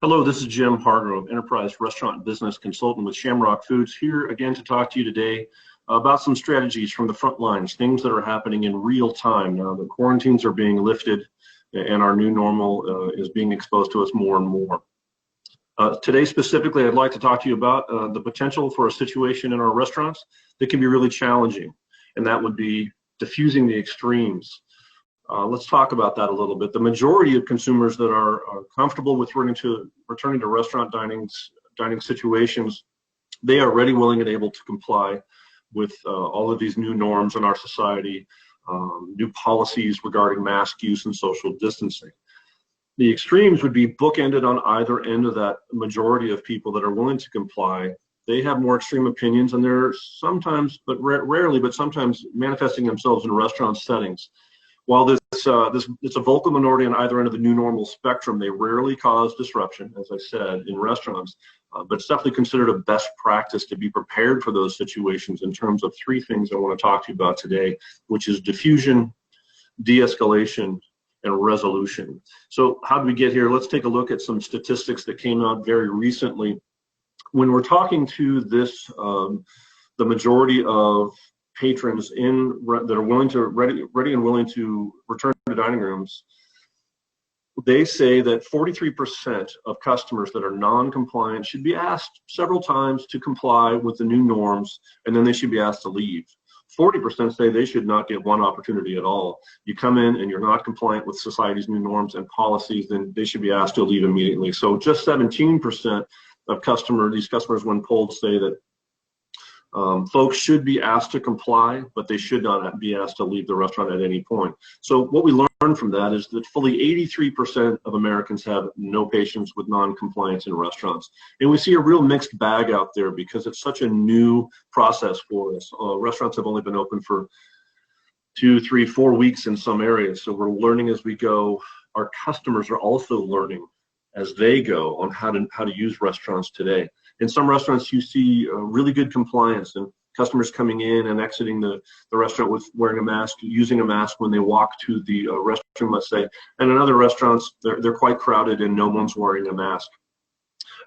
Hello, this is Jim Hargrove, Enterprise Restaurant Business Consultant with Shamrock Foods, here again to talk to you today about some strategies from the front lines, things that are happening in real time now that quarantines are being lifted and our new normal is being exposed to us more and more. Today specifically, I'd like to talk to you about the potential for a situation in our restaurants that can be really challenging, and that would be diffusing the extremes. Let's talk about that a little bit. The majority of consumers that are comfortable with returning to restaurant dining situations, they are ready, willing, and able to comply with all of these new norms in our society, new policies regarding mask use and social distancing. The extremes would be bookended on either end of that majority of people that are willing to comply. They have more extreme opinions, and they're sometimes, but rarely, but sometimes manifesting themselves in restaurant settings. While it's a vocal minority on either end of the new normal spectrum, they rarely cause disruption, as I said, in restaurants. But it's definitely considered a best practice to be prepared for those situations in terms of three things I want to talk to you about today, which is diffusion, de-escalation, and resolution. So how did we get here? Let's take a look at some statistics that came out very recently. When we're talking to this, the majority of patrons that are willing to ready and willing to return to dining rooms, they say that 43% of customers that are non-compliant should be asked several times to comply with the new norms, and then they should be asked to leave. 40% say they should not get one opportunity at all. You come in and you're not compliant with society's new norms and policies, then they should be asked to leave immediately. So just 17% of these customers, when polled, say that folks should be asked to comply, but they should not be asked to leave the restaurant at any point. So what we learned from that is that fully 83% of Americans have no patience with non-compliance in restaurants. And we see a real mixed bag out there because it's such a new process for us. Restaurants have only been open for 2, 3, 4 weeks in some areas. So we're learning as we go. Our customers are also learning as they go on how to use restaurants today. In some restaurants, you see really good compliance and customers coming in and exiting the restaurant with wearing a mask, using a mask when they walk to the restroom, let's say. And in other restaurants, they're quite crowded and no one's wearing a mask.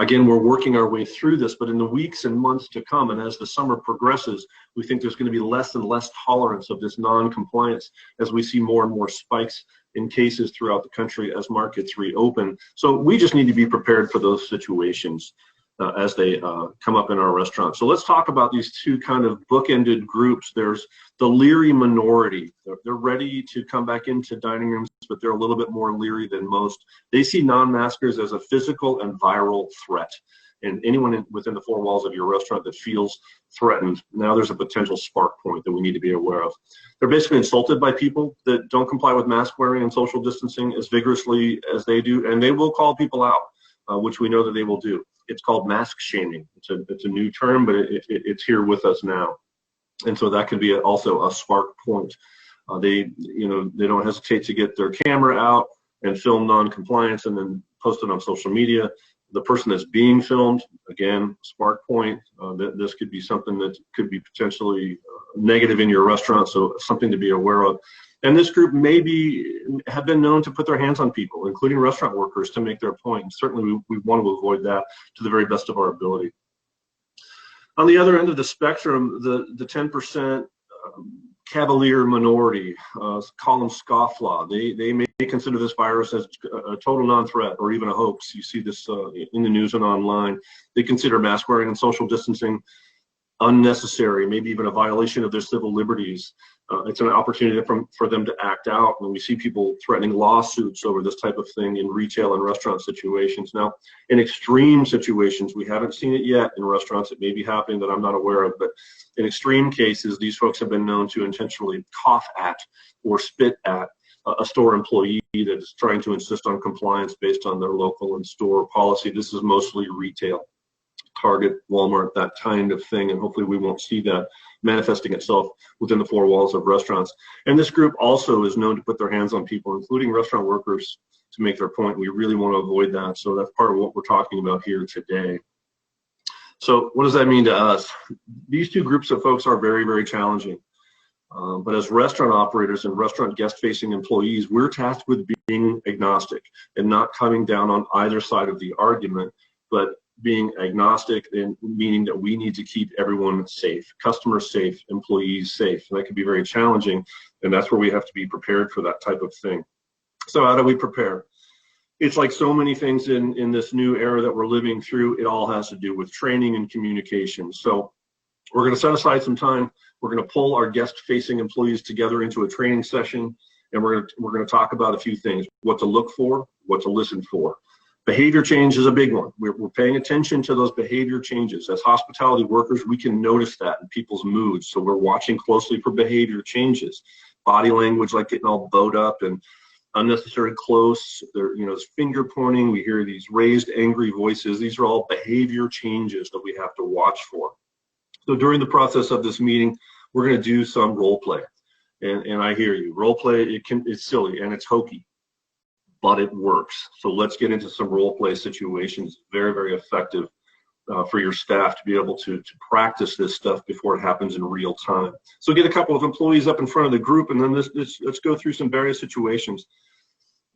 Again, we're working our way through this, but in the weeks and months to come, and as the summer progresses, we think there's going to be less and less tolerance of this non-compliance as we see more and more spikes in cases throughout the country as markets reopen. So we just need to be prepared for those situations as they come up in our restaurants. So let's talk about these two kind of bookended groups. There's the leery minority. They're ready to come back into dining rooms, but they're a little bit more leery than most. They see non-maskers as a physical and viral threat. And anyone within the four walls of your restaurant that feels threatened, now there's a potential spark point that we need to be aware of. They're basically insulted by people that don't comply with mask wearing and social distancing as vigorously as they do, and they will call people out, which we know that they will do. It's called mask shaming. It's a new term, but it's here with us now. And so that could be also a spark point. They don't hesitate to get their camera out and film non-compliance and then post it on social media. The person that's being filmed, again, spark point. This could be something that could be potentially negative in your restaurant, so something to be aware of. And this group have been known to put their hands on people, including restaurant workers, to make their point. And certainly we want to avoid that to the very best of our ability. On the other end of the spectrum, the 10% CAVALIER minority, call them scofflaw. They may consider this virus as a total non-threat or even a hoax. You see this in the news and online. They consider mask wearing and social distancing unnecessary, maybe even a violation of their civil liberties. It's an opportunity for them to act out when we see people threatening lawsuits over this type of thing in retail and restaurant situations. Now, in extreme situations, we haven't seen it yet in restaurants. It may be happening that I'm not aware of, but in extreme cases, these folks have been known to intentionally cough at or spit at a store employee that is trying to insist on compliance based on their local and store policy. This is mostly retail. Target, Walmart, that kind of thing, and hopefully we won't see that manifesting itself within the four walls of restaurants. And this group also is known to put their hands on people, including restaurant workers, to make their point. We really want to avoid that, so that's part of what we're talking about here today. So what does that mean to us? These two groups of folks are very, very challenging. But as restaurant operators and restaurant guest-facing employees, we're tasked with being agnostic and not coming down on either side of the argument, but being agnostic, and meaning that we need to keep everyone safe, customers safe, employees safe. And that can be very challenging, and that's where we have to be prepared for that type of thing. So how do we prepare? It's like so many things in this new era that we're living through. It all has to do with training and communication. So we're going to set aside some time. We're going to pull our guest-facing employees together into a training session, and we're going to talk about a few things: what to look for, what to listen for. Behavior change is a big one. We're paying attention to those behavior changes. As hospitality workers, we can notice that in people's moods. So we're watching closely for behavior changes. Body language, like getting all bowed up and unnecessary close. There's finger pointing. We hear these raised, angry voices. These are all behavior changes that we have to watch for. So during the process of this meeting, we're going to do some role play. And I hear you. Role play, it's silly and it's hokey, but it works. So let's get into some role play situations. Very, very effective for your staff to be able to practice this stuff before it happens in real time. So get a couple of employees up in front of the group, and then let's go through some various situations.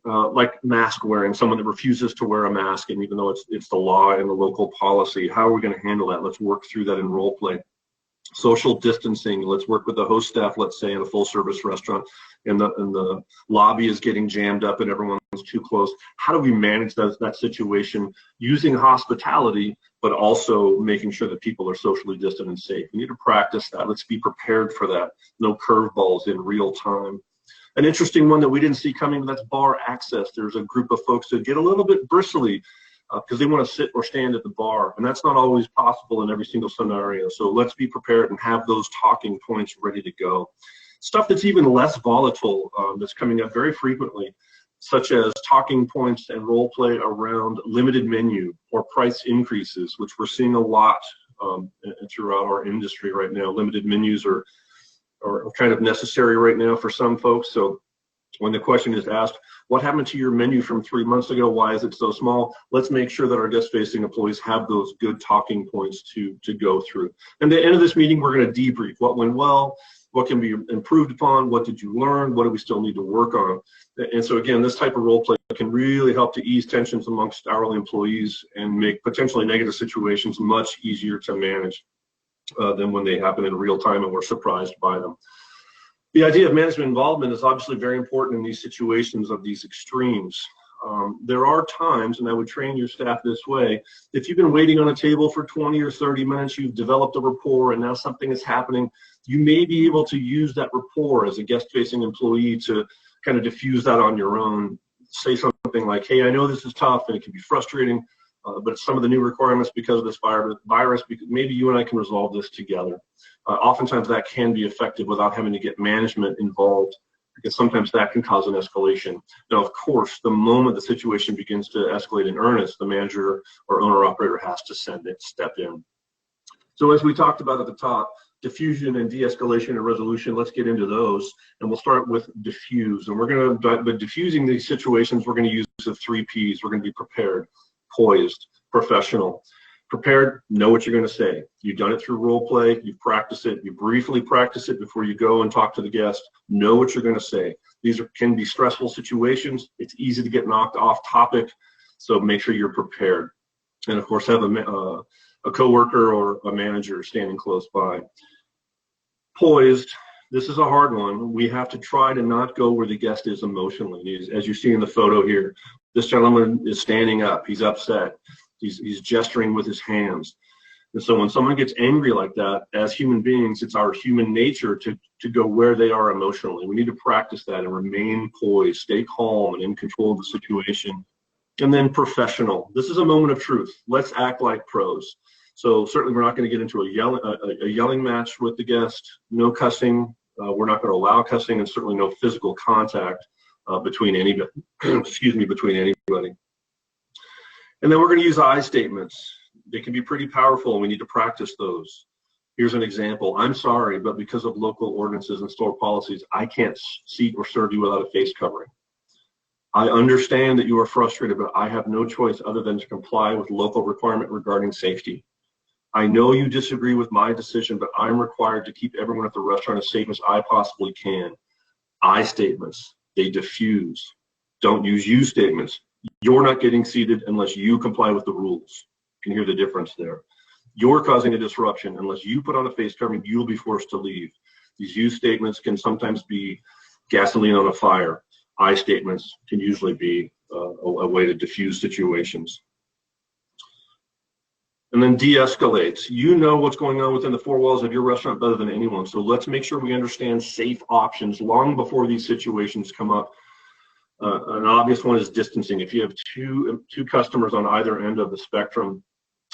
Like mask wearing, someone that refuses to wear a mask, and even though it's the law and the local policy, how are we going to handle that? Let's work through that in role play. Social distancing, let's work with the host staff, let's say in a full service restaurant, and the lobby is getting jammed up and everyone's too close. How do we manage that situation using hospitality, but also making sure that people are socially distant and safe? We need to practice that. Let's be prepared for that. No curveballs in real time. An interesting one that we didn't see coming, that's bar access. There's a group of folks that get a little bit bristly because they want to sit or stand at the bar, and that's not always possible in every single scenario. So let's be prepared and have those talking points ready to go. Stuff that's even less volatile that's coming up very frequently, such as talking points and role play around limited menu or price increases, which we're seeing a lot throughout our industry right now. Limited menus are kind of necessary right now for some folks. So when the question is asked, what happened to your menu from 3 months ago? Why is it so small? Let's make sure that our guest-facing employees have those good talking points to go through. And at the end of this meeting, we're going to debrief what went well, what can be improved upon, what did you learn, what do we still need to work on. And so again, this type of role play can really help to ease tensions amongst hourly employees and make potentially negative situations much easier to manage than when they happen in real time and we're surprised by them. The idea of management involvement is obviously very important in these situations of these extremes. There are times, and I would train your staff this way, if you've been waiting on a table for 20 or 30 minutes, you've developed a rapport, and now something is happening, you may be able to use that rapport as a guest-facing employee to kind of diffuse that on your own. Say something like, hey, I know this is tough and it can be frustrating, but some of the new requirements because of this virus, maybe you and I can resolve this together. Oftentimes that can be effective without having to get management involved, because sometimes that can cause an escalation. Now, of course, the moment the situation begins to escalate in earnest, the manager or owner-operator has to step in. So as we talked about at the top, diffusion and de-escalation and resolution, let's get into those. And we'll start with diffuse. And we're going to, but diffusing these situations, we're going to use the 3 Ps. We're going to be prepared, poised, professional. Prepared, know what you're going to say. You've done it through role play, you've practiced it, you briefly practice it before you go and talk to the guest. Know what you're going to say. These can be stressful situations. It's easy to get knocked off topic, so make sure you're prepared. And of course, have a coworker or a manager standing close by. Poised, this is a hard one. We have to try to not go where the guest is emotionally. As you see in the photo here, this gentleman is standing up, he's upset. He's gesturing with his hands. And so when someone gets angry like that, as human beings, it's our human nature to go where they are emotionally. We need to practice that and remain poised, stay calm and in control of the situation. And then professional. This is a moment of truth. Let's act like pros. So certainly we're not going to get into a yelling match with the guest. No cussing. We're not going to allow cussing, and certainly no physical contact between anybody. Between anybody. And then we're going to use I statements. They can be pretty powerful, and we need to practice those. Here's an example. I'm sorry, but because of local ordinances and store policies, I can't seat or serve you without a face covering. I understand that you are frustrated, but I have no choice other than to comply with local requirement regarding safety. I know you disagree with my decision, but I'm required to keep everyone at the restaurant as safe as I possibly can. I statements, they diffuse. Don't use you statements. You're not getting seated unless you comply with the rules. You can hear the difference there. You're causing a disruption. Unless you put on a face covering, you'll be forced to leave. These you statements can sometimes be gasoline on a fire. I statements can usually be a way to diffuse situations. And then de-escalate. You know what's going on within the four walls of your restaurant better than anyone. So let's make sure we understand safe options long before these situations come up. An obvious one is distancing. If you have two customers on either end of the spectrum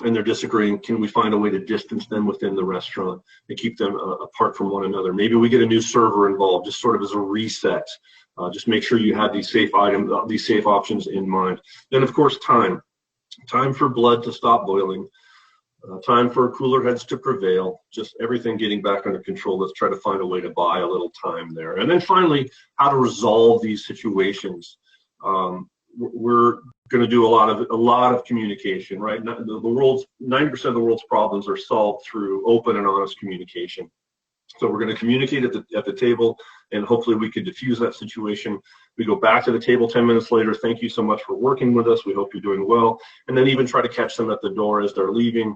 and they're disagreeing, can we find a way to distance them within the restaurant and keep them apart from one another? Maybe we get a new server involved, just sort of as a reset. Just make sure you have these safe items, these safe options in mind. Then, of course, time. Time for blood to stop boiling. Time for cooler heads to prevail. Just everything getting back under control. Let's try to find a way to buy a little time there. And then finally, how to resolve these situations. We're going to do a lot of communication, right? The world's 90% of the world's problems are solved through open and honest communication. So we're going to communicate at the table, and hopefully we can diffuse that situation. We go back to the table 10 minutes later. Thank you so much for working with us. We hope you're doing well. And then even try to catch them at the door as they're leaving.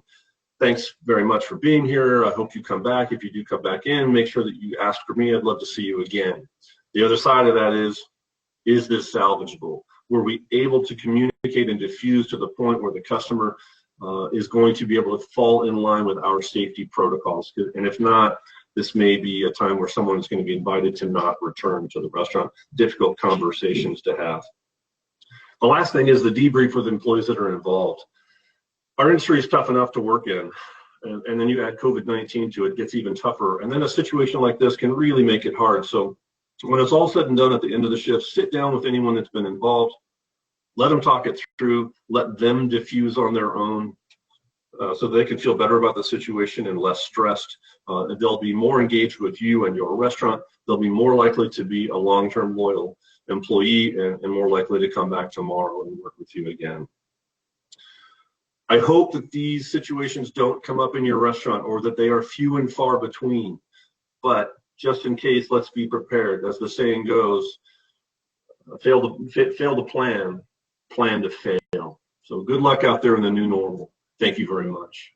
Thanks very much for being here. I hope you come back. If you do come back in, make sure that you ask for me. I'd love to see you again. The other side of that is this salvageable? Were we able to communicate and diffuse to the point where the customer is going to be able to fall in line with our safety protocols? And if not, this may be a time where someone is going to be invited to not return to the restaurant. Difficult conversations to have. The last thing is the debrief with employees that are involved. Our industry is tough enough to work in, and then you add COVID-19 to it, it gets even tougher. And then a situation like this can really make it hard. So when it's all said and done at the end of the shift, sit down with anyone that's been involved, let them talk it through, let them diffuse on their own, so they can feel better about the situation and less stressed. They'll be more engaged with you and your restaurant. They'll be more likely to be a long-term loyal employee and more likely to come back tomorrow and work with you again. I hope that these situations don't come up in your restaurant or that they are few and far between. But just in case, let's be prepared. As the saying goes, fail to plan, plan to fail. So good luck out there in the new normal. Thank you very much.